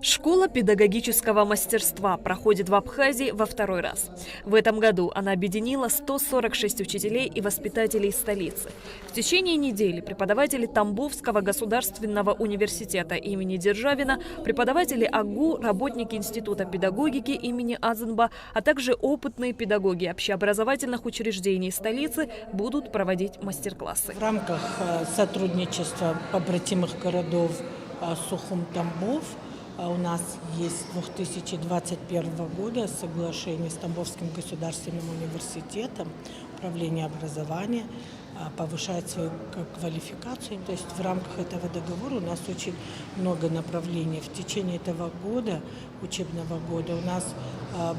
Школа педагогического мастерства проходит в Абхазии во второй раз. В этом году она объединила 146 учителей и воспитателей столицы. В течение недели преподаватели Тамбовского государственного университета имени Державина, преподаватели АГУ, работники Института педагогики имени Азенба, а также опытные педагоги общеобразовательных учреждений столицы будут проводить мастер-классы. В рамках сотрудничества побратимых городов Сухум-Тамбов у нас есть 2021 года соглашение с Тамбовским государственным университетом. Управление образования повышает свою квалификацию. То есть в рамках этого договора у нас очень много направлений. В течение этого года, учебного года, у нас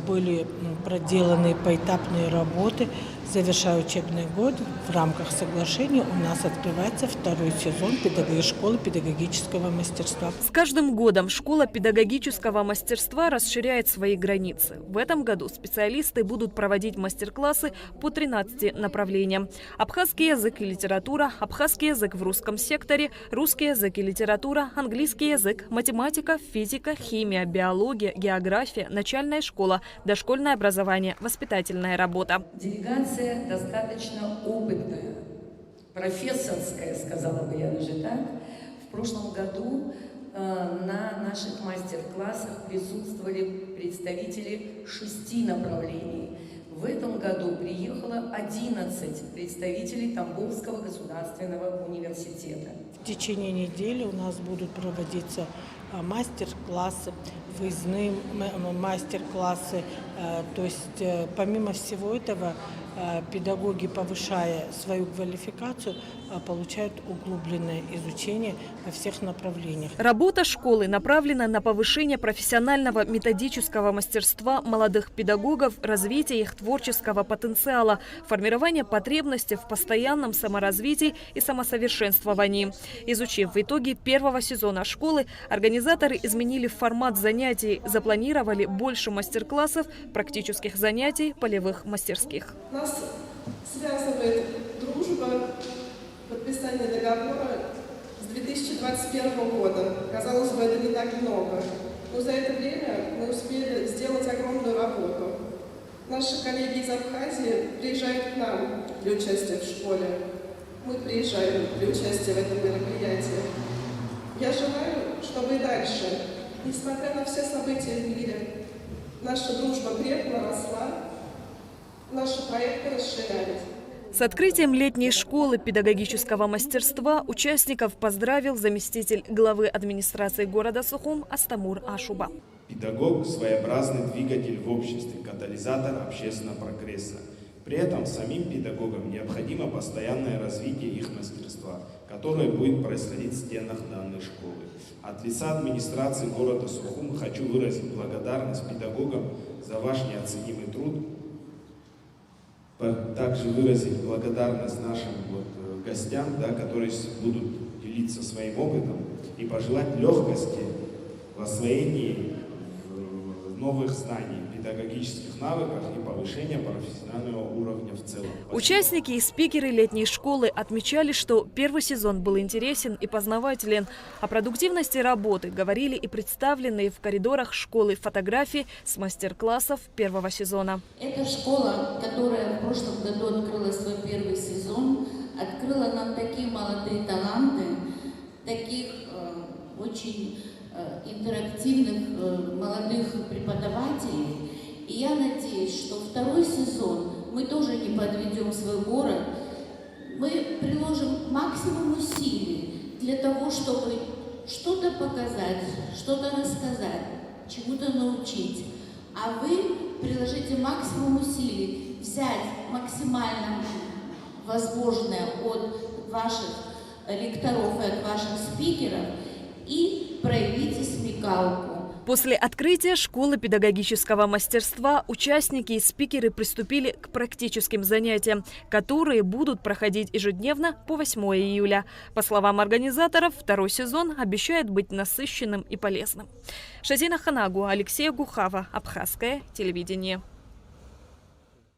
были проделаны поэтапные работы. Завершая учебный год, в рамках соглашения у нас открывается второй сезон школы педагогического мастерства. С каждым годом школа педагогического мастерства расширяет свои границы. В этом году специалисты будут проводить мастер-классы по 13 направлениям. Абхазский язык и литература, абхазский язык в русском секторе, русский язык и литература, английский язык, математика, физика, химия, биология, география, начальная школа, дошкольное образование, воспитательная работа. Делегация достаточно опытная, профессорская, сказала бы я даже так. В прошлом году на наших мастер-классах присутствовали представители 6 направлений. В этом году приехало 11 представителей Тамбовского государственного университета. В течение недели у нас будут проводиться мастер-классы, выездные мастер-классы. То есть помимо всего этого педагоги, повышая свою квалификацию, получают углубленное изучение во всех направлениях. Работа школы направлена на повышение профессионального методического мастерства молодых педагогов, развитие их творческого потенциала, формирование потребности в постоянном саморазвитии и самосовершенствовании. Изучив в итоге первого сезона школы, организаторы изменили формат занятий, запланировали больше мастер-классов, практических занятий, полевых мастерских. Нас связывает дружба, подписание договора с 2021 года. Казалось бы, это не так много, но за это время мы успели сделать огромную работу. Наши коллеги из Абхазии приезжают к нам для участия в школе. Мы приезжаем для участия в этом мероприятии. Я желаю, чтобы и дальше, несмотря на все события в мире, наша дружба крепко росла, наши проекты расширялись. С открытием летней школы педагогического мастерства участников поздравил заместитель главы администрации города Сухум Астамур Ашуба. Педагог – своеобразный двигатель в обществе, катализатор общественного прогресса. При этом самим педагогам необходимо постоянное развитие их мастерства, которое будет происходить в стенах данной школы. От лица администрации города Сухум хочу выразить благодарность педагогам за ваш неоценимый труд. Также выразить благодарность нашим гостям, которые будут делиться своим опытом, и пожелать легкости в освоении новых знаний, педагогических навыков и повышения профессионального уровня в целом. Участники и спикеры летней школы отмечали, что первый сезон был интересен и познавателен. О продуктивности работы говорили и представленные в коридорах школы фотографии с мастер-классов первого сезона. Эта школа, которая в прошлом году открыла свой первый сезон, открыла нам такие молодые таланты, таких очень интерактивных молодых преподавателей. И я надеюсь, что второй сезон мы тоже не подведем свой город. Мы приложим максимум усилий для того, чтобы что-то показать, что-то рассказать, чему-то научить. А вы приложите максимум усилий взять максимально возможное от ваших лекторов и от ваших спикеров и проявите смекалку. После открытия школы педагогического мастерства участники и спикеры приступили к практическим занятиям, которые будут проходить ежедневно по 8 июля. По словам организаторов, второй сезон обещает быть насыщенным и полезным. Шазина Ханагу, Алексей Гухава, Абхазское телевидение.